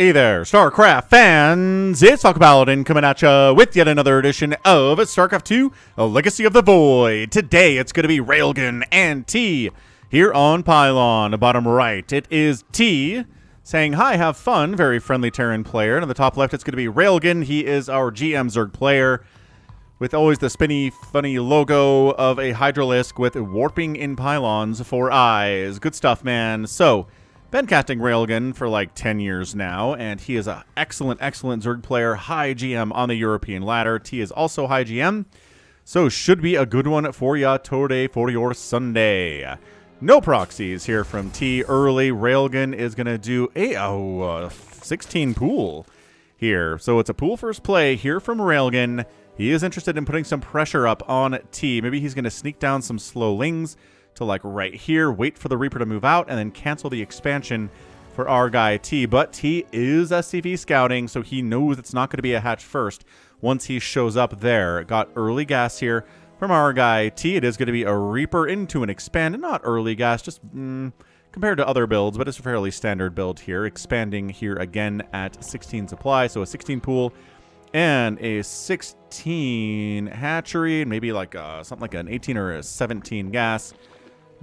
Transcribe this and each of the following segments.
Hey there, StarCraft fans! It's Falcon Paladin coming at you with yet another edition of StarCraft 2, A Legacy of the Void. Today it's going to be Railgan and T here on Pylon. Bottom right, it is T saying, hi, have fun, very friendly Terran player. And on the top left, it's going to be Railgan. He is our GM Zerg player with always the spinny, funny logo of a Hydralisk with warping in pylons for eyes. Good stuff, man. So, been casting Railgan for like 10 years now, and he is an excellent, excellent Zerg player, high GM on the European ladder. T is also high GM, so should be a good one for ya today for your Sunday. No proxies here from T early. Railgan is going to do a 16 pool here. So it's a pool first play here from Railgan. He is interested in putting some pressure up on T. Maybe he's going to sneak down some slow lings to like right here, wait for the Reaper to move out, and then cancel the expansion for our guy T. But T is SCV scouting, so he knows it's not going to be a hatch first once he shows up there. Got early gas here from our guy T. It is going to be a Reaper into an expand, not early gas, just compared to other builds, but it's a fairly standard build here. Expanding here again at 16 supply, so a 16 pool and a 16 hatchery, and maybe like something like an 18 or a 17 gas.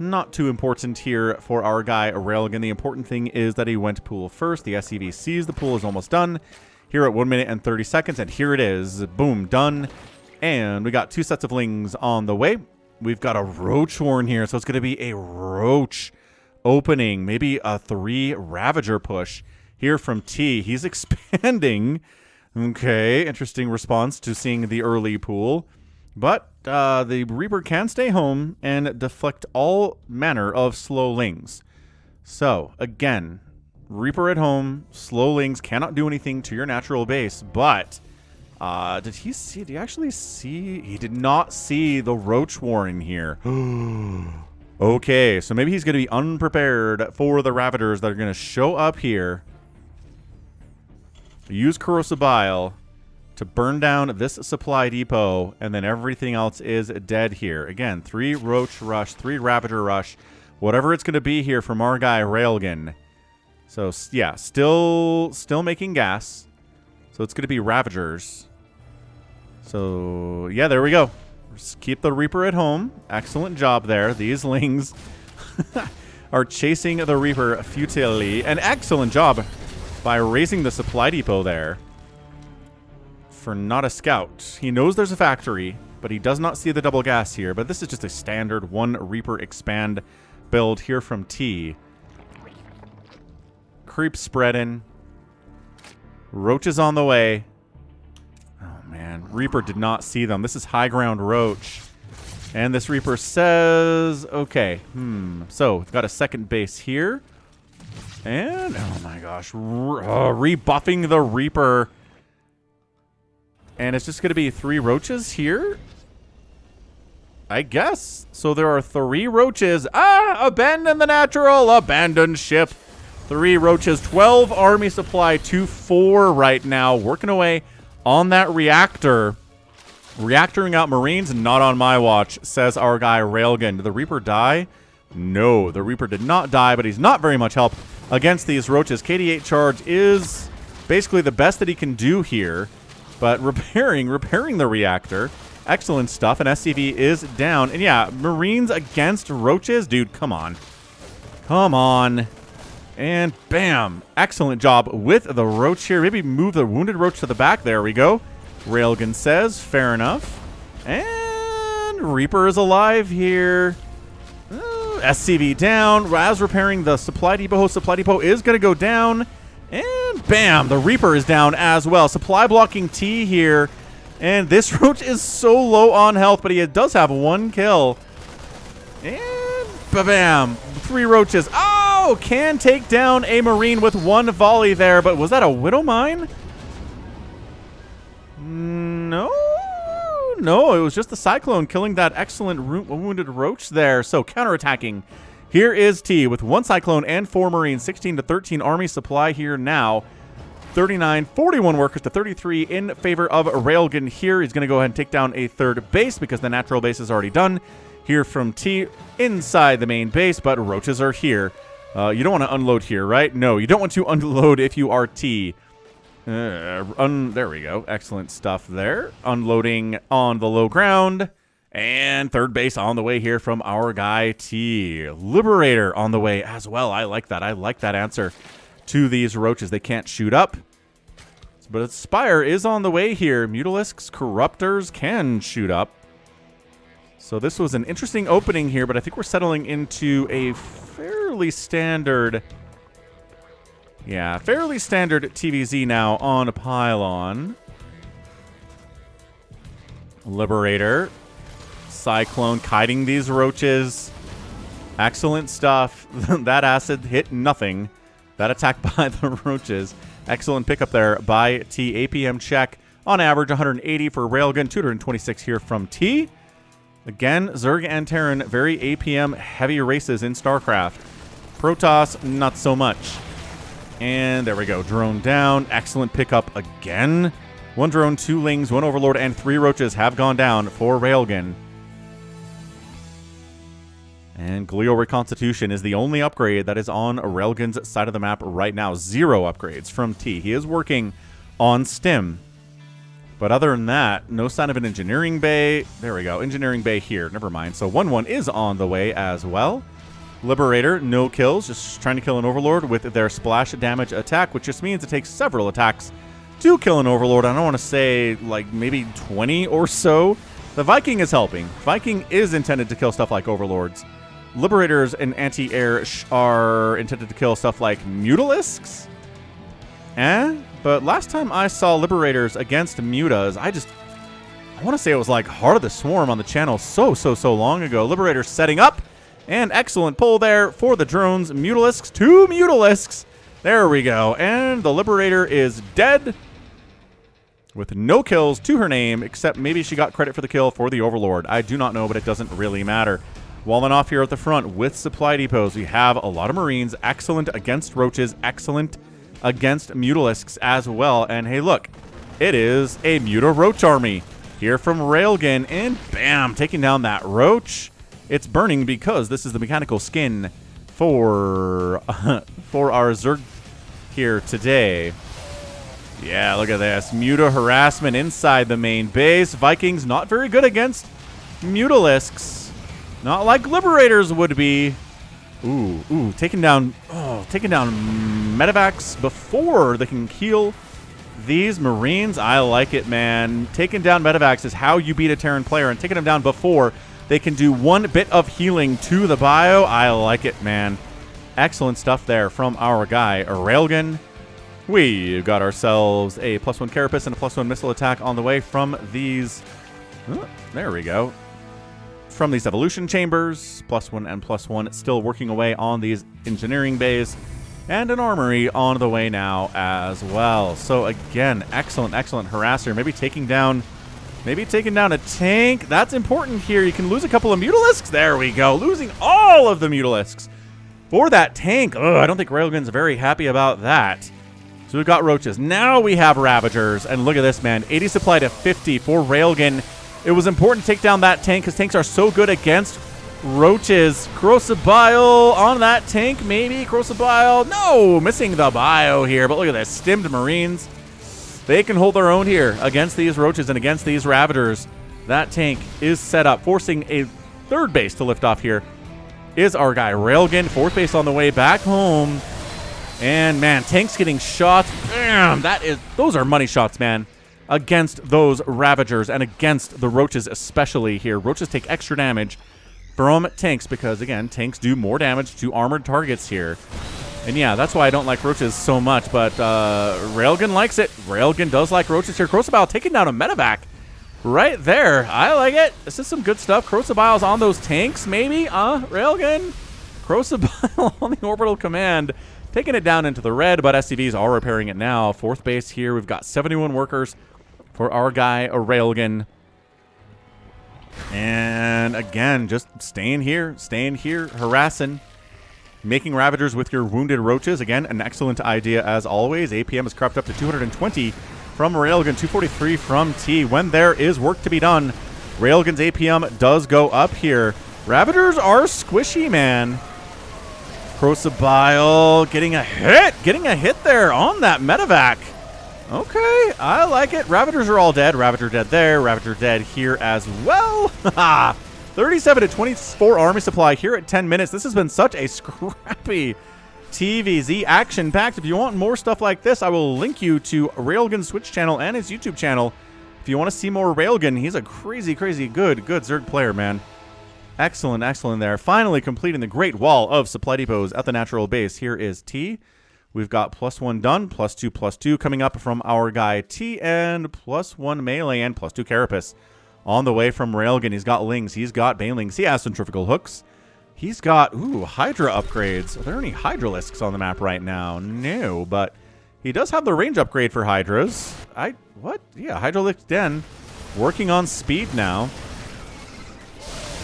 Not too important here for our guy Railgan. The important thing is that he went pool first. The SCV sees the pool is almost done here at 1 minute and 30 seconds, and here it is. Boom, done. And we got 2 sets of lings on the way. We've got a Roach Warren here, so it's going to be a Roach opening, maybe a 3 Ravager push here from T. He's expanding. Okay, interesting response to seeing the early pool. But the Reaper can stay home and deflect all manner of slow lings. So, again, Reaper at home, slow lings cannot do anything to your natural base. But, did he actually see? He did not see the Roach Warren here. Okay, so maybe he's going to be unprepared for the Ravagers that are going to show up here. Use Corrosive Bile to burn down this supply depot, and then everything else is dead here. Again, 3 Roach Rush, 3 Ravager Rush, whatever it's going to be here from our guy Railgan. So, yeah, still making gas. So it's going to be Ravagers. So, yeah, there we go. Just keep the Reaper at home. Excellent job there. These lings are chasing the Reaper futilely. An excellent job by raising the supply depot there. For not a scout. He knows there's a factory, but he does not see the double gas here. But this is just a standard 1 Reaper expand build here from T. Creep spreading. Roaches on the way. Oh man, Reaper did not see them. This is high ground Roach. And this Reaper says, okay, so we've got a second base here. And, oh my gosh, rebuffing the Reaper. And it's just going to be 3 roaches here, I guess. So there are 3 roaches. Abandon the natural. Abandon ship. 3 roaches. 12 army supply to 4 right now. Working away on that reactor. Reactoring out Marines. Not on my watch, says our guy Railgan. Did the Reaper die? No, the Reaper did not die, but he's not very much help against these roaches. KD8 charge is basically the best that he can do here. But repairing the reactor. Excellent stuff. And SCV is down. And yeah, Marines against roaches? Dude, come on. Come on. And bam. Excellent job with the roach here. Maybe move the wounded roach to the back. There we go. Railgan says. Fair enough. And Reaper is alive here. SCV down. As repairing the supply depot. Supply depot is going to go down. And bam, the Reaper is down as well. Supply blocking T here. And this Roach is so low on health, but he does have 1 kill. And bam, 3 Roaches. Oh, can take down a Marine with 1 volley there. But was that a Widow Mine? No, it was just the Cyclone killing that excellent wounded Roach there. So counterattacking. Here is T with 1 Cyclone and 4 Marines. 16 to 13 army supply here now. 39, 41 workers to 33 in favor of Railgan here. He's going to go ahead and take down a 3rd base because the natural base is already done. Here from T inside the main base, but roaches are here. You don't want to unload here, right? No, you don't want to unload if you are T. There we go. Excellent stuff there. Unloading on the low ground. And third base on the way here from our guy T. Liberator on the way as well. I like that. I like that answer to these roaches. They can't shoot up. But Spire is on the way here. Mutalisks, Corruptors can shoot up. So this was an interesting opening here, but I think we're settling into a fairly standard... Yeah, fairly standard TVZ now on a Pylon. Liberator. Cyclone kiting these roaches. Excellent stuff. That acid hit nothing. That attack by the roaches. Excellent pickup there by T. APM check. On average, 180 for Railgun, 226 here from T. Again, Zerg and Terran, very APM heavy races in StarCraft. Protoss, not so much. And there we go. Drone down. Excellent pickup again. 1 drone, 2 lings, 1 overlord, and 3 roaches have gone down for Railgun. And Glial Reconstitution is the only upgrade that is on Railgun's side of the map right now. 0 upgrades from T. He is working on Stim. But other than that, no sign of an engineering bay. There we go. Engineering bay here. Never mind. So 1-1 is on the way as well. Liberator, no kills. Just trying to kill an overlord with their splash damage attack, which just means it takes several attacks to kill an overlord. I don't want to say like maybe 20 or so. The Viking is helping. Viking is intended to kill stuff like overlords. Liberators and anti-air are intended to kill stuff like Mutalisks. But last time I saw Liberators against Mutas, I want to say it was like Heart of the Swarm on the channel so long ago. Liberators setting up. And excellent pull there for the drones. Mutalisks, 2 Mutalisks. There we go. And the Liberator is dead with no kills to her name, except maybe she got credit for the kill for the Overlord. I do not know, but it doesn't really matter. Walling off here at the front with supply depots. We have a lot of Marines. Excellent against roaches. Excellent against Mutalisks as well. And hey, look, it is a Muta Roach army here from Railgun. And bam, taking down that roach. It's burning because this is the mechanical skin for our Zerg here today. Yeah, look at this. Muta harassment inside the main base. Vikings not very good against Mutalisks. Not like Liberators would be. Ooh, taking down medevacs before they can heal these Marines. I like it, man. Taking down medevacs is how you beat a Terran player, and taking them down before they can do 1 bit of healing to the bio. I like it, man. Excellent stuff there from our guy, Railgun. We got ourselves a +1 Carapace and a +1 missile attack on the way from these. Oh, there we go. From these evolution chambers, +1 and +1, still working away on these engineering bays, and an armory on the way now as well. So again, excellent harasser. Maybe taking down a tank. That's important here. You can lose a couple of Mutalisks. There we go. Losing all of the Mutalisks for that tank. I don't think Railgun's very happy about that. So we've got roaches. Now we have Ravagers. And look at this, man. 80 supply to 50 for Railgun. It was important to take down that tank because tanks are so good against roaches. Corrosive Bile on that tank, maybe. Corrosive Bile. No, missing the bio here. But look at this. Stimmed Marines. They can hold their own here against these roaches and against these Ravagers. That tank is set up, forcing a third base to lift off here. Is our guy Railgun. 4th base on the way back home. And, man, tanks getting shot. Bam! Those are money shots, man, against those Ravagers and against the roaches especially here. Roaches take extra damage from tanks because, again, tanks do more damage to armored targets here. And yeah, that's why I don't like roaches so much, but Railgun likes it. Railgun does like roaches here. Corrosibile taking down a medevac right there. I like it. This is some good stuff. Corrosibile's on those tanks, maybe? Railgun? Corrosibile on the orbital command. Taking it down into the red, but SCVs are repairing it now. 4th base here. We've got 71 workers for our guy, Railgun. And again, just staying here, harassing. Making Ravagers with your wounded roaches. Again, an excellent idea as always. APM has crept up to 220 from Railgun, 243 from T. When there is work to be done, Railgun's APM does go up here. Ravagers are squishy, man. Crucible getting a hit there on that medevac. Okay, I like it. Ravagers are all dead. Ravager dead there. Ravager dead here as well. 37 to 24 army supply here at 10 minutes. This has been such a scrappy TVZ action-packed. If you want more stuff like this, I will link you to Railgan's Twitch channel and his YouTube channel. If you want to see more Railgan, he's a crazy, crazy good Zerg player, man. Excellent, excellent there. Finally completing the great wall of supply depots at the natural base. Here is T. We've got +1 done, +2 coming up from our guy T, and +1 melee and +2 carapace. On the way from Railgan, he's got lings, he's got banelings, he has centrifugal hooks. He's got, Hydra upgrades. Are there any Hydralisks on the map right now? No, but he does have the range upgrade for Hydras. Yeah, Hydralisk Den. Working on speed now.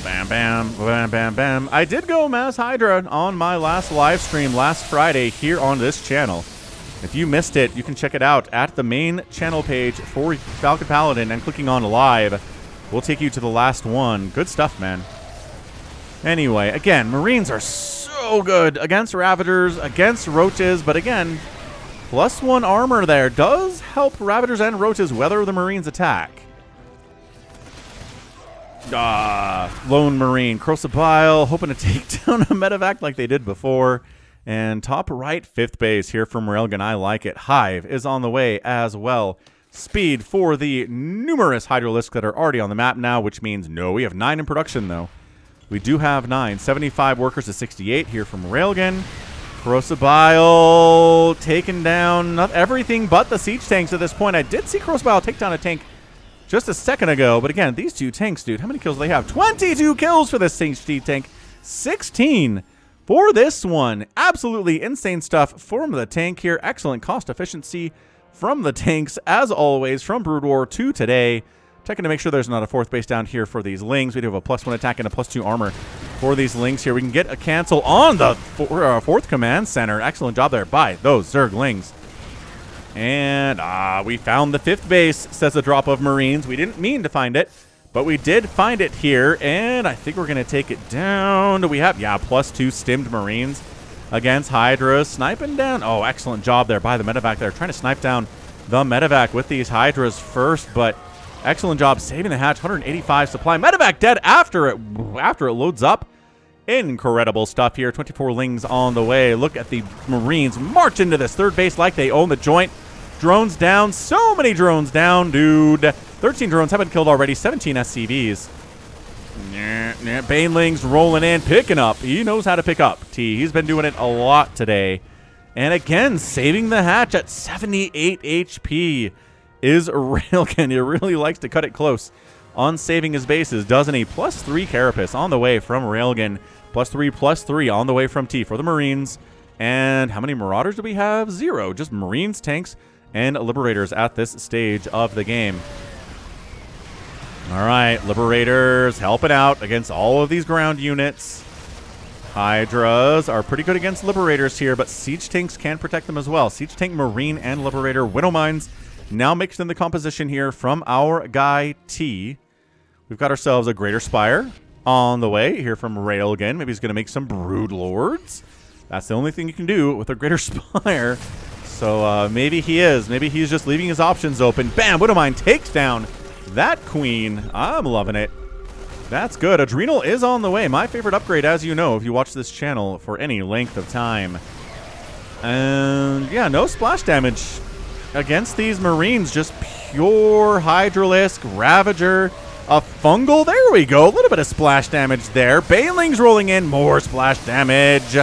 Bam, bam, bam, bam, bam. I did go Mass Hydra on my last live stream last Friday here on this channel. If you missed it, you can check it out at the main channel page for Falcon Paladin, and clicking on live will take you to the last one. Good stuff, man. Anyway, again, Marines are so good against Ravagers, against Roaches, but again, +1 armor there does help Ravagers and Roaches weather the Marines' attack. Lone Marine, Crucible, hoping to take down a medevac like they did before. And top right, 5th base here from Railgun. I like it. Hive is on the way as well. Speed for the numerous Hydralisks that are already on the map now, which means no, we have 9 in production though. We do have 9. 75 workers to 68 here from Railgun. Crucible taking down everything but the siege tanks at this point. I did see Crucible take down a tank just a second ago, but again, these two tanks, dude, how many kills do they have? 22 kills for this siege tank. 16 for this one. Absolutely insane stuff from the tank here. Excellent cost efficiency from the tanks, as always, from Brood War 2 today. Checking to make sure there's not a 4th base down here for these lings. We do have a +1 attack and a +2 armor for these lings here. We can get a cancel on the 4th command center. Excellent job there by those Zerg lings. And we found the 5th base, says a drop of Marines. We didn't mean to find it, but we did find it here, and I think we're going to take it down. Do we have, +2 stimmed Marines against Hydras. Sniping down. Oh, excellent job there by the medevac there. Trying to snipe down the medevac with these Hydras first, but excellent job saving the hatch. 185 supply. Medevac dead after it loads up. Incredible stuff here. 24 lings on the way. Look at the Marines march into this 3rd base like they own the joint. Drones down. So many drones down, dude. 13 drones have been killed already. 17 SCVs. Banelings rolling in, picking up. He knows how to pick up. T. He's been doing it a lot today. And again, saving the hatch at 78 HP is Railgan. He really likes to cut it close on saving his bases, doesn't he? +3 carapace on the way from Railgan. +3 on the way from T for the Marines. And how many Marauders do we have? 0. Just Marines, tanks, and Liberators at this stage of the game. All right, Liberators helping out against all of these ground units. Hydras are pretty good against Liberators here, but Siege Tanks can protect them as well. Siege Tank, Marine, and Liberator. Widow Mines now mixed in the composition here from our guy T. We've got ourselves a Greater Spire on the way here from Railgun. Maybe he's going to make some Brood Lords. That's the only thing you can do with a Greater Spire. So maybe he is. Maybe he's just leaving his options open. Bam! Widowmine takes down that Queen. I'm loving it. That's good. Adrenal is on the way. My favorite upgrade, as you know, if you watch this channel for any length of time. And yeah, no splash damage against these Marines. Just pure Hydralisk, Ravager, a Fungal. There we go. A little bit of splash damage there. Banelings rolling in. More splash damage.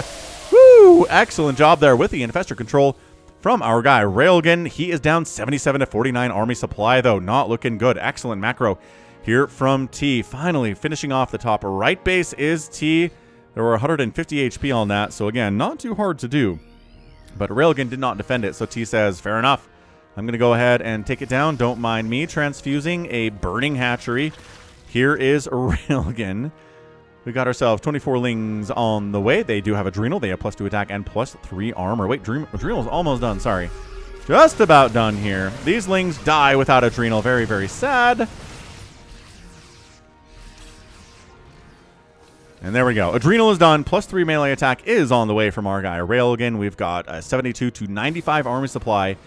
Woo! Excellent job there with the Infestor control from our guy Railgan. He is down 77 to 49 army supply, though. Not looking good. Excellent macro here from T. Finally, finishing off the top right base is T. There were 150 HP on that, so again, not too hard to do. But Railgan did not defend it, so T says, fair enough. I'm going to go ahead and take it down. Don't mind me transfusing a burning hatchery. Here is Railgan. We got ourselves 24 lings on the way. They do have Adrenal. They have +2 attack and +3 armor. Wait, Adrenal's almost done. Sorry. Just about done here. These lings die without Adrenal. Very, very sad. And there we go. Adrenal is done. +3 melee attack is on the way from our guy Railgan. We've got a 72 to 95 army supply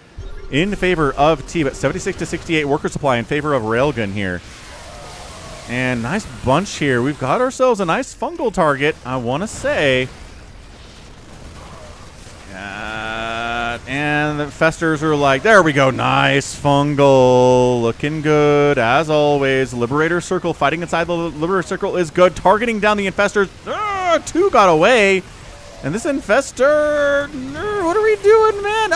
in favor of T, but 76 to 68 worker supply in favor of Railgun here. And nice bunch here. We've got ourselves a nice fungal target, I want to say. And the Festers are like, there we go. Nice fungal. Looking good, as always. Liberator Circle. Fighting inside the Liberator Circle is good. Targeting down the Infestors. 2 got away. And this Infestor, what are we doing, man?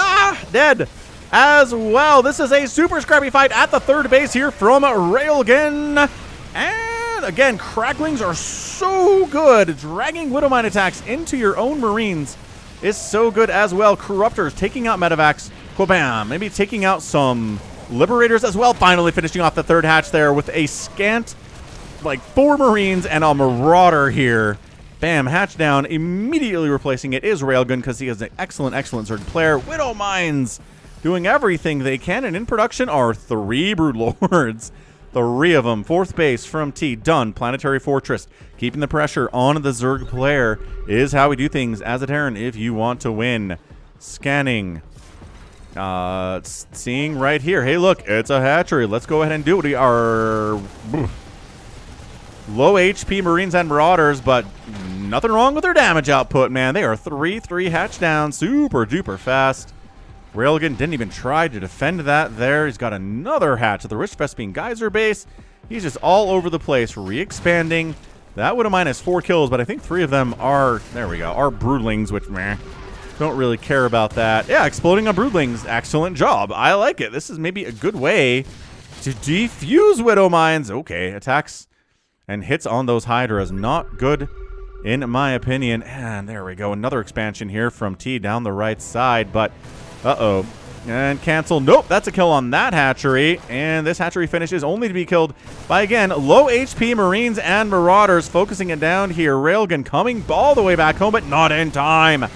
Dead as well. This is a super scrappy fight at the third base here from Railgan. And again, Cracklings are so good. Dragging Widowmine attacks into your own Marines is so good as well. Corruptors taking out Medivacs. Bam. Maybe taking out some Liberators as well. Finally finishing off the third hatch there with a scant, like 4 Marines and a Marauder here. Bam. Hatch down. Immediately replacing it is Railgun because he is an excellent, excellent Zerg player. Widowmines doing everything they can. And in production are 3 Broodlords. 3 of them. 4th base from T. Done. Planetary Fortress. Keeping the pressure on the Zerg player is how we do things as a Terran if you want to win. Scanning. Seeing right here. Hey, look. It's a hatchery. Let's go ahead and do it. We are low HP Marines and Marauders, but nothing wrong with their damage output, man. They are 3-3 hatch down. Super duper fast. Railgun didn't even try to defend that there. He's got another hatch at the Rich Vespine Geyser base. He's just all over the place, re-expanding. That would have minus 4 kills, but I think 3 of them are, there we go, are Broodlings, which, meh, don't really care about that. Yeah, exploding on Broodlings. Excellent job. I like it. This is maybe a good way to defuse Widowmines. Okay, attacks and hits on those Hydras. Not good, in my opinion. And there we go. Another expansion here from T down the right side, but uh-oh. And cancel. Nope, that's a kill on that hatchery. And this hatchery finishes only to be killed by, again, low HP Marines and Marauders. Focusing it down here. Railgun coming all the way back home, but not in time.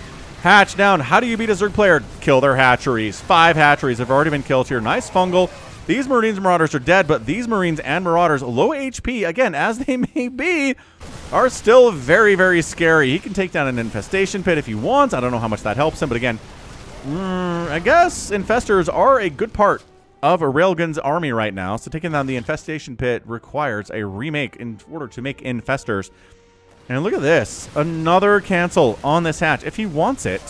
Hatch down. How do you beat a Zerg player? Kill their hatcheries. 5 hatcheries have already been killed here. Nice fungal. These Marines and Marauders are dead, but these Marines and Marauders, low HP, again, as they may be, are still very, very scary. He can take down an Infestation Pit if he wants. I don't know how much that helps him, but again, I guess Infestors are a good part of a Railgun's army right now. So taking down the Infestation Pit requires a remake in order to make Infestors. And look at this. Another cancel on this hatch if he wants it.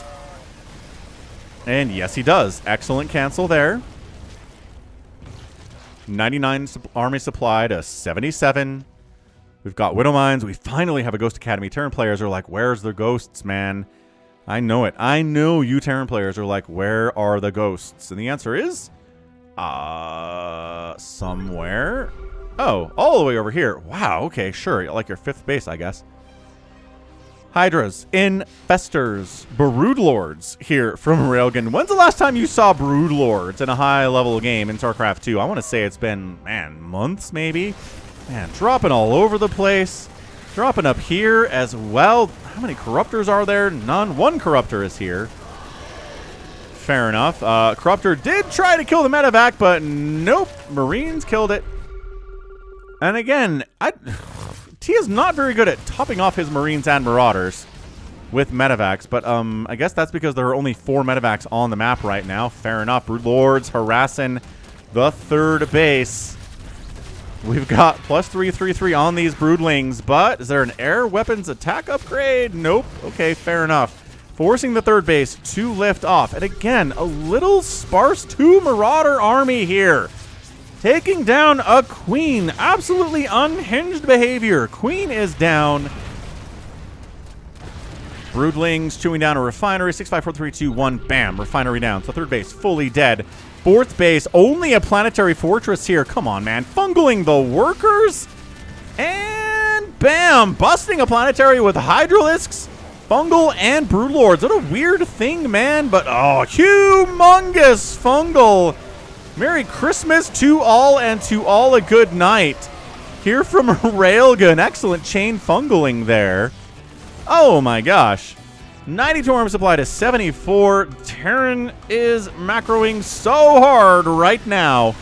And yes, he does. Excellent cancel there. 99 army supply to 77. We've got Widowmines. We finally have a Ghost Academy. Terran players are like, where's the ghosts, man? I know it. I know you Terran players are like, where are the ghosts? And the answer is, somewhere. Oh, all the way over here. Wow, okay, sure. Like your 5th base, I guess. Hydras, Infestors, Broodlords here from Railgun. When's the last time you saw Broodlords in a high-level game in StarCraft 2? I want to say it's been, man, months maybe? Man, dropping all over the place. Dropping up here as well. How many Corruptors are there? None. 1 Corruptor is here. Fair enough. Corruptor did try to kill the Medivac, but nope. Marines killed it. And again, T is not very good at topping off his Marines and Marauders with Medivacs, but I guess that's because there are only 4 Medivacs on the map right now. Fair enough. Broodlords harassing the 3rd base. We've got +3/+3 on these Broodlings, but is there an air weapons attack upgrade? Nope. Okay, fair enough. Forcing the 3rd base to lift off. And again, a little sparse 2 Marauder army here. Taking down a Queen. Absolutely unhinged behavior. Queen is down. Broodlings chewing down a refinery. 6, 5, 4, 3, 2, 1. Bam. Refinery down. So 3rd base fully dead. 4th base, only a planetary fortress here. Come on, man. Fungling the workers. And bam. Busting a planetary with Hydralisks, Fungal, and Broodlords. What a weird thing, man. But, oh, humongous Fungal. Merry Christmas to all, and to all a good night. Here from Railgun. Excellent chain fungling there. Oh, my gosh. 92 armor supply to 74. Terran is macroing so hard right now.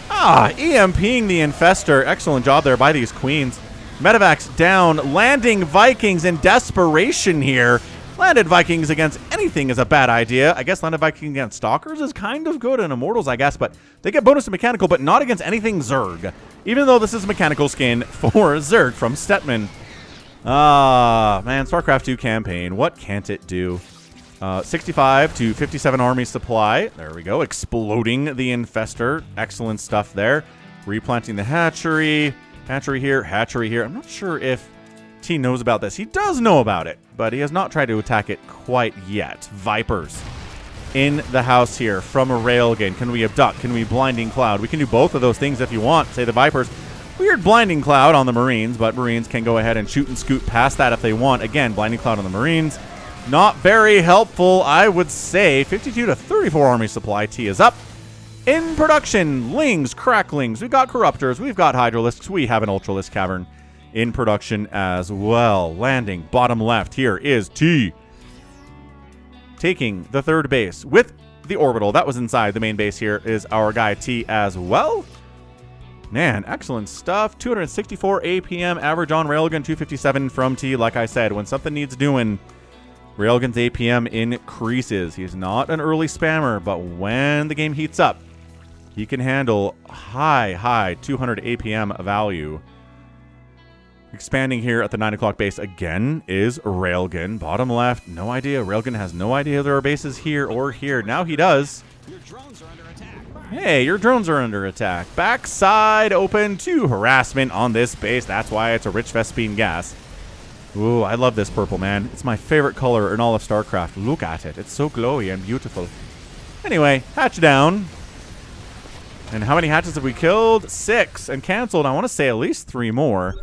EMPing the Infestor. Excellent job there by these Queens. Medevacs down. Landing Vikings in desperation here. Landed Vikings against anything is a bad idea. I guess landed Vikings against Stalkers is kind of good, and Immortals, I guess, but they get bonus to Mechanical, but not against anything Zerg. Even though this is a Mechanical skin for Zerg from Stetman. Ah, man, StarCraft 2 campaign. What can't it do? 65 to 57 army supply. There we go. Exploding the Infestor. Excellent stuff there. Replanting the hatchery. Hatchery here. Hatchery here. I'm not sure if T knows about this. He does know about it, but he has not tried to attack it quite yet. Vipers in the house here from a Railgun. Can we abduct? Can we Blinding Cloud? We can do both of those things if you want. Say the Vipers. Weird Blinding Cloud on the Marines, but Marines can go ahead and shoot and scoot past that if they want. Again, Blinding Cloud on the Marines. Not very helpful, I would say. 52 to 34 army supply. T is up. In production, Lings, Cracklings. We've got Corruptors. We've got Hydralisks. We have an Ultralisk Cavern in production as well. Landing bottom left here is T. Taking the third base with the orbital. That was inside the main base here is our guy T as well. Man, excellent stuff. 264 APM average on Railgun, 257 from T. Like I said, when something needs doing, Railgun's APM increases. He's not an early spammer, but when the game heats up, he can handle high 200 APM value. Expanding here at the 9 o'clock base again is Railgun. Bottom left, no idea. Railgun has no idea there are bases here or here. Now he does. Your drones are under attack. Hey, your drones are under attack. Backside open to harassment on this base. That's why it's a rich Vespine gas. Ooh, I love this purple, man. It's my favorite color in all of StarCraft. Look at it. It's so glowy and beautiful. Anyway, hatch down. And how many hatches have we killed? 6. And canceled, I want to say at least 3 more.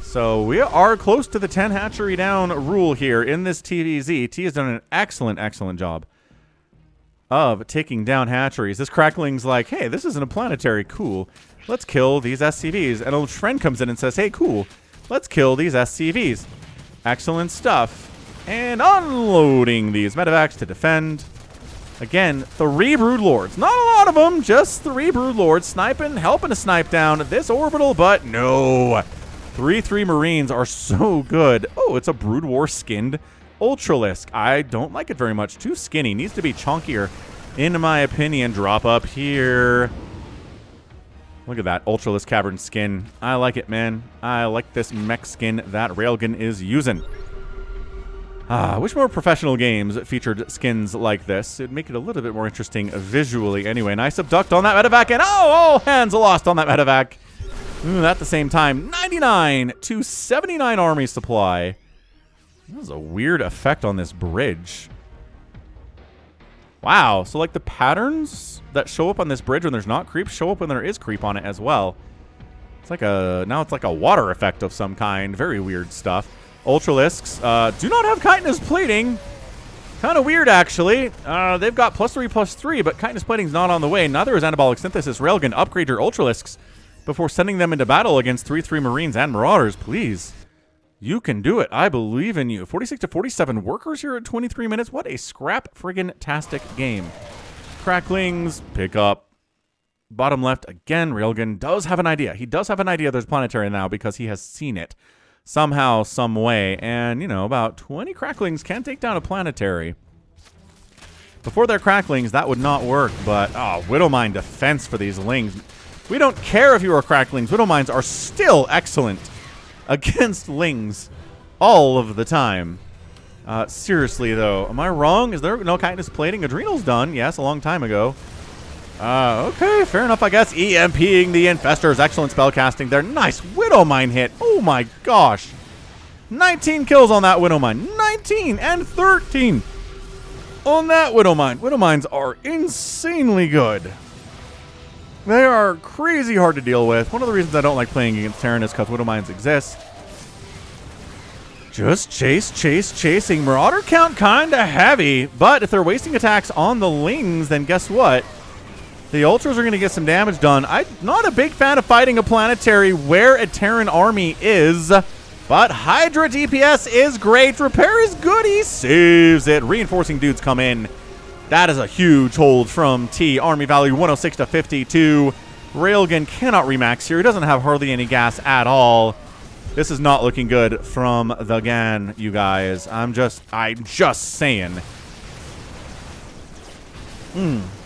So we are close to the 10 hatchery down rule here in this TVZ. T has done an excellent job of taking down hatcheries. This Crackling's like, hey, this isn't a planetary. Cool. Let's kill these SCVs. And a friend comes in and says, hey, cool. Let's kill these SCVs. Excellent stuff. And unloading these medevacs to defend. Again, 3 Broodlords. Not a lot of them, just 3 Broodlords sniping, helping to snipe down this orbital, but no. 3 Marines are so good. Oh, it's a Brood War skinned Ultralisk. I don't like it very much. Too skinny. Needs to be chunkier, in my opinion. Drop up here. Look at that Ultralisk Cavern skin. I like it, man. I like this mech skin that Railgun is using. I wish more professional games featured skins like this. It'd make it a little bit more interesting visually. Anyway, nice abduct on that medevac, and all hands lost on that medevac. At the same time, 99 to 79 army supply. This is a weird effect on this bridge. Wow, so like the patterns that show up on this bridge when there's not creep show up when there is creep on it as well. It's like now it's like a water effect of some kind. Very weird stuff. Ultralisks do not have chitinous plating. Kind of weird, actually. They've got +3/+3, but chitinous plating's not on the way. Neither is anabolic synthesis. Railgun, upgrade your Ultralisks before sending them into battle against 3/3 Marines and Marauders, please. You can do it. I believe in you. 46 to 47 workers here at 23 minutes. What a scrap friggin-tastic game. Cracklings, pick up. Bottom left, again, Railgun does have an idea. He does have an idea there's planetary now because he has seen it somehow, some way. And, you know, about 20 Cracklings can take down a planetary. Before they're Cracklings, that would not work. But, Widowmine defense for these Lings. We don't care if you are Cracklings. Widowmines are still excellent against Lings all of the time. Seriously, though. Am I wrong? Is there no chitinous plating? Adrenal's done. Yes, a long time ago. Okay, fair enough, I guess. EMPing the Infestors. Excellent spell casting there. Nice Widowmine hit. Oh, my gosh. 19 kills on that Widowmine. 19 and 13 on that Widowmine. Widowmines are insanely good. They are crazy hard to deal with. One of the reasons I don't like playing against Terran is because Widowmines exist. Just chasing. Marauder count kind of heavy, but if they're wasting attacks on the Lings, then guess what? The Ultras are going to get some damage done. I'm not a big fan of fighting a planetary where a Terran army is, but Hydra DPS is great. Repair is good. He saves it. Reinforcing dudes come in. That is a huge hold from T. Army value 106 to 52. Railgun cannot remax here. He doesn't have hardly any gas at all. This is not looking good from the GAN, you guys. I'm just saying.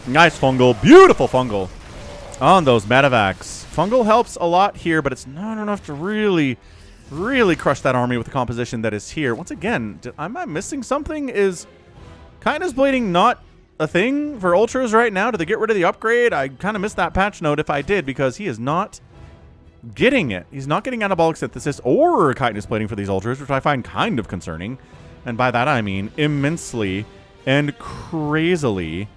Nice fungal. Beautiful fungal on those medevacs. Fungal helps a lot here, but it's not enough to really crush that army with the composition that is here. Once again, am I missing something? Is Kindness Blading not a thing for Ultras right now? Did they get rid of the upgrade? I kind of missed that patch note if I did, because he is not getting it. He's not getting Anabolic Synthesis or Kindness Blading for these Ultras, which I find kind of concerning. And by that I mean immensely and crazily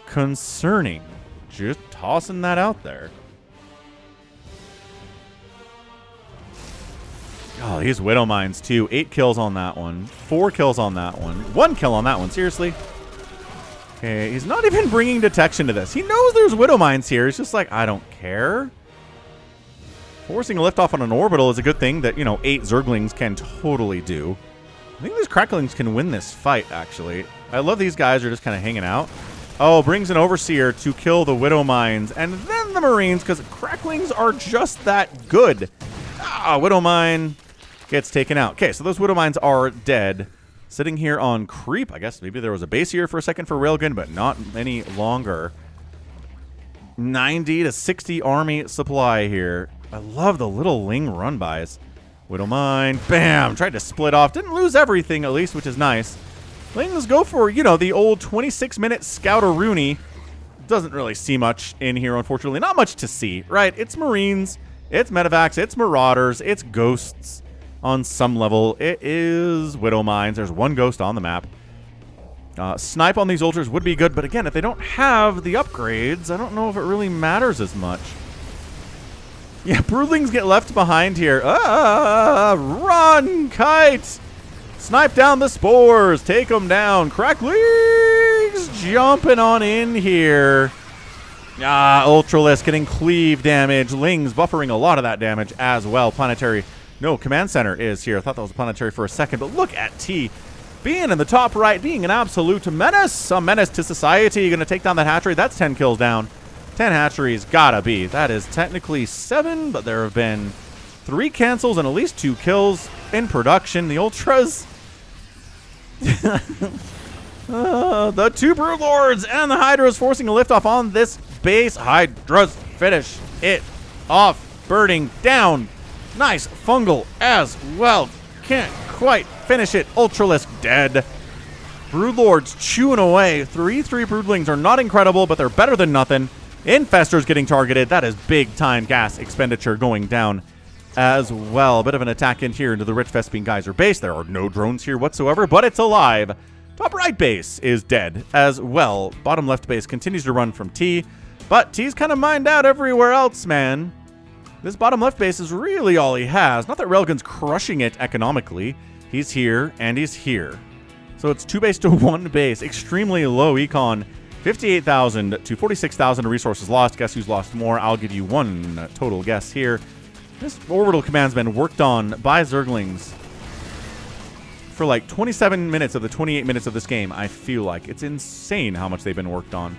concerning. Just tossing that out there. Oh, these Widow Mines too. 8 kills on that one. 4 kills on that one. 1 kill on that one. Seriously? Okay, he's not even bringing detection to this. He knows there's Widow Mines here. He's just like, I don't care. Forcing a liftoff on an orbital is a good thing that, you know, 8 Zerglings can totally do. I think these Cracklings can win this fight, actually. I love these guys are just kind of hanging out. Oh, brings an Overseer to kill the Widow Mines, and then the Marines, because Cracklings are just that good. Ah, Widow Mine gets taken out. Okay, so those Widow Mines are dead. Sitting here on creep. I guess maybe there was a base here for a second for Railgun, but not any longer. 90 to 60 army supply here. I love the little Ling run-bys. Widow Mine, bam! Tried to split off. Didn't lose everything, at least, which is nice. Lings go for, you know, the old 26-minute Scout-a-Rooney. Doesn't really see much in here, unfortunately. Not much to see, right? It's Marines, it's Medevacs, it's Marauders, it's Ghosts on some level. It is Widow Mines. There's 1 Ghost on the map. Snipe on these Ultras would be good, but again, if they don't have the upgrades, I don't know if it really matters as much. Yeah, Broodlings get left behind here. Run, Kite! Snipe down the Spores. Take them down. Cracklings jumping on in here. Ultralisk getting cleave damage. Lings buffering a lot of that damage as well. Planetary. No, Command Center is here. I thought that was Planetary for a second, but look at T. Being in the top right, being an absolute menace. A menace to society. Going to take down that hatchery. That's 10 kills down. 10 hatcheries gotta be. That is technically 7, but there have been 3 cancels and at least 2 kills in production. The Ultras. The 2 Broodlords and the Hydras forcing a liftoff on this base. Hydras finish it off. Burning down. Nice fungal as well. Can't quite finish it. Ultralisk dead. Broodlords chewing away. 3 Broodlings are not incredible, but they're better than nothing. Infestors getting targeted. That is big time gas expenditure going down as well. A bit of an attack in here into the Rich Vespine Geyser base. There are no drones here whatsoever, but it's alive. Top right base is dead as well. Bottom left base continues to run from T, but T's kind of mined out everywhere else, man. This bottom left base is really all he has. Not that Railgun's crushing it economically. He's here and he's here. So it's 2 base to 1 base. Extremely low econ. 58,000 to 46,000 resources lost. Guess who's lost more? I'll give you 1 total guess here. This orbital command's been worked on by Zerglings for like 27 minutes of the 28 minutes of this game, I feel like. It's insane how much they've been worked on.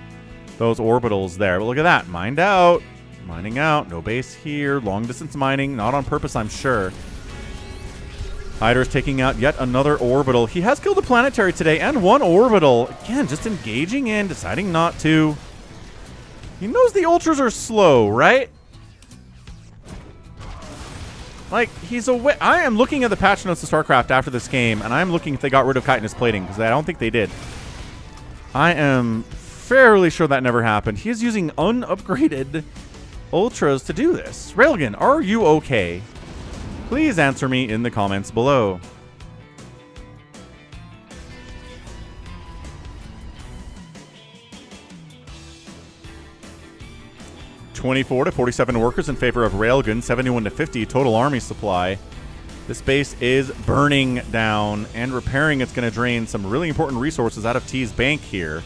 Those orbitals there. But look at that. Mined out. Mining out. No base here. Long distance mining. Not on purpose, I'm sure. Hyder's taking out yet another orbital. He has killed a planetary today and 1 orbital. Again, just engaging in, deciding not to. He knows the Ultras are slow, right? Like, he's away. I am looking at the patch notes of StarCraft after this game, and I'm looking if they got rid of chitinous plating, because I don't think they did. I am fairly sure that never happened. He is using unupgraded Ultras to do this. Railgun, are you okay? Please answer me in the comments below. $24 to 47 workers in favor of Railgun, 71 to 50 total army supply. This base is burning down and repairing. It's going to drain some really important resources out of T's bank here.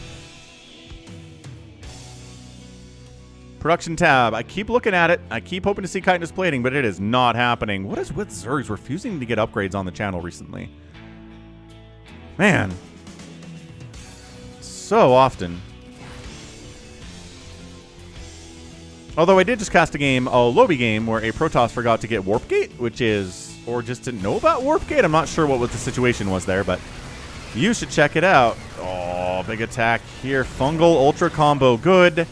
Production tab. I keep looking at it. I keep hoping to see chitinous plating, but it is not happening. What is with Zergs refusing to get upgrades on the channel recently? Man. So often. Although I did just cast a game, a lobby game, where a Protoss forgot to get Warp Gate, which is or just didn't know about Warp Gate. I'm not sure what the situation was there, but you should check it out. Oh, big attack here. Fungal Ultra combo good.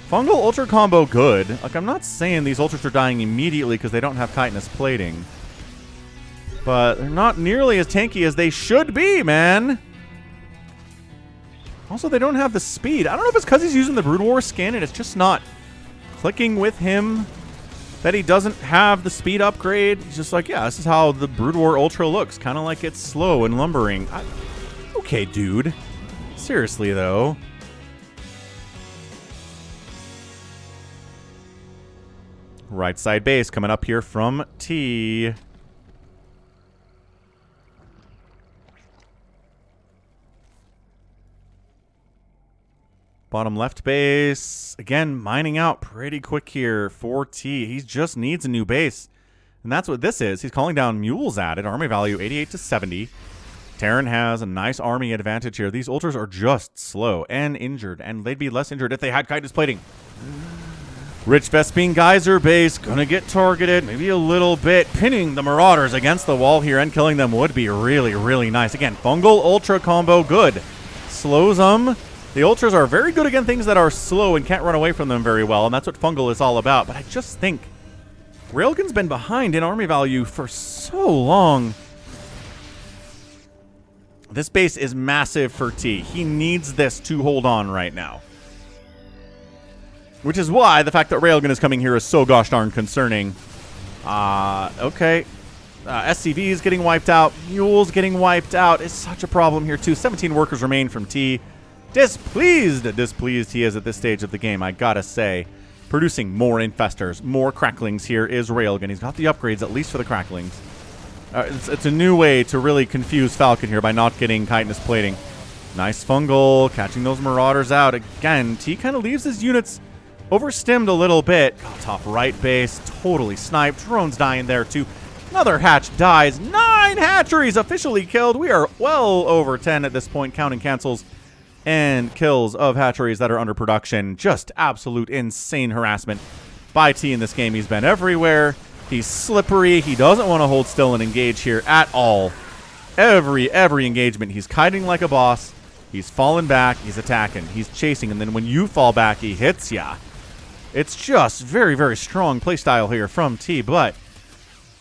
Fungal Ultra combo good. Like, I'm not saying these Ultras are dying immediately because they don't have chitinous plating, but they're not nearly as tanky as they should be, man. Also, they don't have the speed. I don't know if it's because he's using the Brood War skin and it's just not clicking with him that he doesn't have the speed upgrade. He's just like, yeah, this is how the Brood War Ultra looks. Kind of like it's slow and lumbering. Okay, dude. Seriously, though. Right side base coming up here from T. Bottom left base, again, mining out pretty quick here for T. He just needs a new base, and that's what this is. He's calling down mules added, army value 88 to 70. Terran has a nice army advantage here. These Ultras are just slow and injured, and they'd be less injured if they had chitinous plating. Rich Vespine Geyser base, gonna get targeted, maybe a little bit. Pinning the Marauders against the wall here and killing them would be really, really nice. Again, Fungal Ultra combo good. Slows them. The Ultras are very good against things that are slow and can't run away from them very well, and that's what Fungal is all about. But I just think Railgan's been behind in army value for so long. This base is massive for T. He needs this to hold on right now. Which is why the fact that Railgan is coming here is so gosh darn concerning. Okay. SCV is getting wiped out. Mules getting wiped out. It's such a problem here, too. 17 workers remain from T. Displeased he is at this stage of the game, I gotta say. Producing more infestors, more cracklings here is Railgan. He's got the upgrades, at least for the cracklings. It's a new way to really confuse Falcon here by not getting chitinous plating. Nice Fungal, catching those Marauders out. Again, T kind of leaves his units overstimmed a little bit. Oh, top right base, totally sniped. Drone's dying there, too. Another hatch dies. 9 hatcheries officially killed. We are well over 10 at this point, counting cancels and kills of hatcheries that are under production. Just absolute insane harassment by T in this game. He's been everywhere. He's slippery. He doesn't want to hold still and engage here at all. Every engagement, he's kiting like a boss. He's falling back. He's attacking. He's chasing. And then when you fall back, he hits ya. It's just very, very strong playstyle here from T, but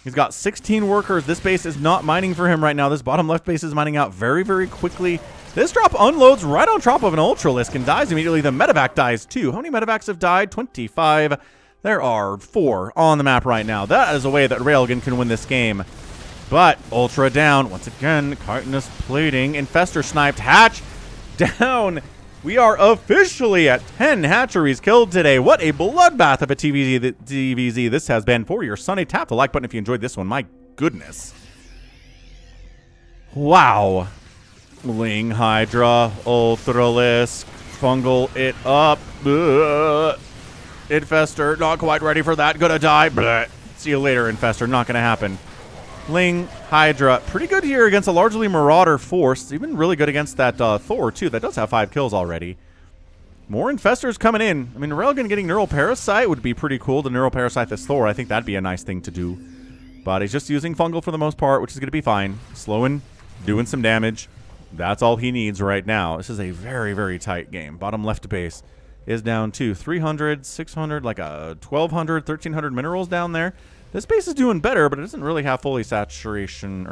he's got 16 workers. This base is not mining for him right now. This bottom left base is mining out very, very quickly. This drop unloads right on top of an Ultralisk and dies immediately. The medevac dies too. How many medevacs have died? 25. There are 4 on the map right now. That is a way that Railgan can win this game. But Ultra down. Once again, chitinous plating. Infestor sniped. Hatch down. We are officially at 10 hatcheries killed today. What a bloodbath of a DVZ this has been for your Sunday. Tap the like button if you enjoyed this one. My goodness. Wow. Ling Hydra, Ultralisk, Fungal it up. Infestor, not quite ready for that. Gonna die. Bleh. See you later, Infestor. Not gonna happen. Ling Hydra, pretty good here against a largely Marauder force. Even really good against that Thor, too. That does have 5 kills already. More Infestors coming in. I mean, Railgan getting Neural Parasite would be pretty cool to Neural Parasite this Thor. I think that'd be a nice thing to do. But he's just using Fungal for the most part, which is going to be fine. Slowing, doing some damage. That's all he needs right now. This is a very, very tight game. Bottom left base is down to 300, 600, like a 1,200, 1,300 minerals down there. This base is doing better, but it doesn't really have full saturation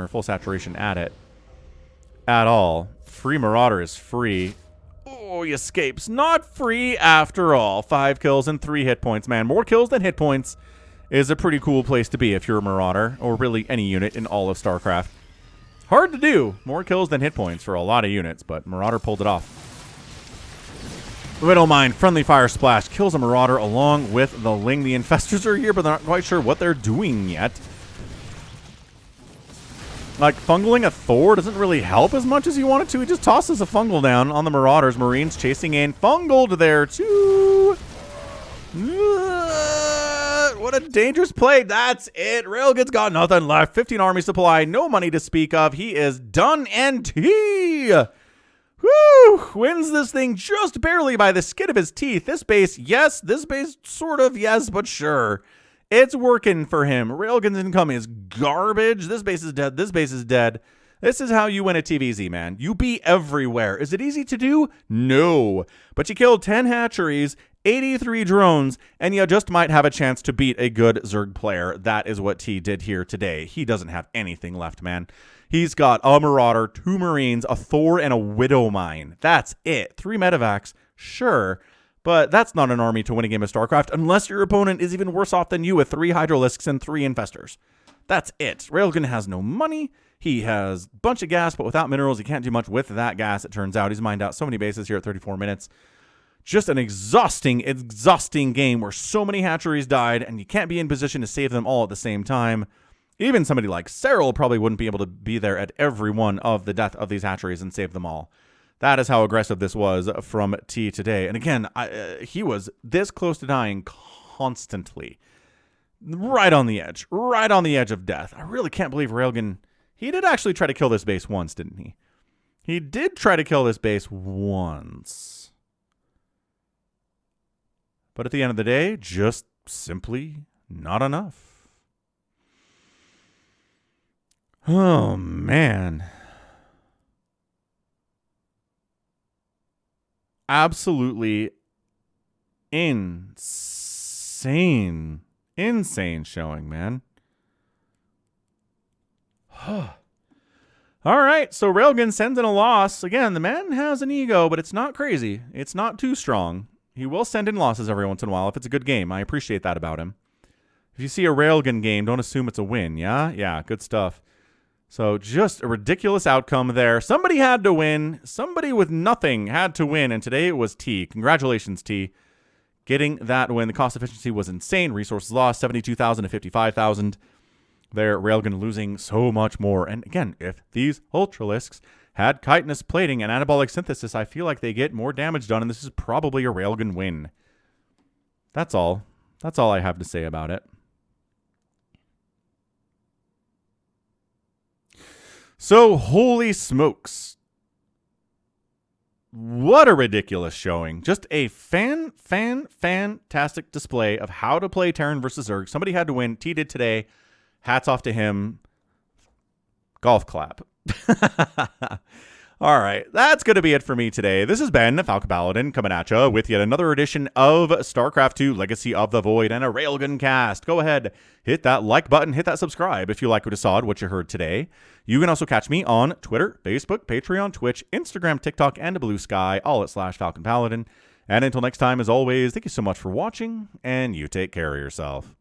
at it at all. Free Marauder is free. Oh, he escapes. Not free after all. 5 kills and 3 hit points, man. More kills than hit points is a pretty cool place to be if you're a Marauder, or really any unit in all of StarCraft. Hard to do. More kills than hit points for a lot of units, but Marauder pulled it off. Riddle Mine, Friendly Fire Splash, kills a Marauder along with the Ling. The Infestors are here, but they're not quite sure what they're doing yet. Like, Fungaling a Thor doesn't really help as much as you want it to. He just tosses a Fungal down on the Marauders. Marines chasing in. Fungaled there, too. What a dangerous play. That's it. Railgan's got nothing left. 15 army supply. No money to speak of. He is done, and he wins this thing just barely by the skin of his teeth. This base, yes. This base, sort of, yes, but sure. It's working for him. Railgun's income is garbage. This base is dead. This base is dead. This is how you win a TVZ, man. You be everywhere. Is it easy to do? No. But you killed 10 hatcheries, 83 drones, and you just might have a chance to beat a good Zerg player. That is what T did here today. He doesn't have anything left, man. He's got a Marauder, 2 Marines, a Thor, and a Widow Mine. That's it. 3 medevacs, sure. But that's not an army to win a game of StarCraft unless your opponent is even worse off than you with 3 Hydralisks and 3 Infestors. That's it. Railgun has no money. He has a bunch of gas, but without minerals, he can't do much with that gas, it turns out. He's mined out so many bases here at 34 minutes. Just an exhausting game where so many hatcheries died, and you can't be in position to save them all at the same time. Even somebody like Cyril probably wouldn't be able to be there at every one of the death of these hatcheries and save them all. That is how aggressive this was from T today. And again, he was this close to dying constantly. Right on the edge of death. I really can't believe Railgun... He did actually try to kill this base once, didn't he? He did try to kill this base once. But at the end of the day, just simply not enough. Oh, man. Absolutely insane showing, man. All right, so Railgun sends in a loss. Again, the man has an ego, but it's not crazy. It's not too strong. He will send in losses every once in a while if it's a good game. I appreciate that about him. If you see a Railgun game, don't assume it's a win, yeah? Yeah, good stuff. So just a ridiculous outcome there. Somebody had to win. Somebody with nothing had to win, and today it was T. Congratulations, T. Getting that win. The cost efficiency was insane. Resources lost, 72,000 to 55,000. There, Railgun losing so much more. And again, if these Ultralisks had chitinous plating and anabolic synthesis, I feel like they get more damage done, and this is probably a Railgun win. That's all. That's all I have to say about it. So, holy smokes. What a ridiculous showing. Just a fantastic display of how to play Terran versus Zerg. Somebody had to win. T did today. Hats off to him. Golf clap. All right, that's going to be it for me today. This has been Falcon Paladin coming at you with yet another edition of StarCraft 2 Legacy of the Void and a Railgun cast. Go ahead, hit that like button, hit that subscribe if you like what you saw, what you heard today. You can also catch me on Twitter, Facebook, Patreon, Twitch, Instagram, TikTok, and Blue Sky, all at /Falcon Paladin. And until next time, as always, thank you so much for watching, and you take care of yourself.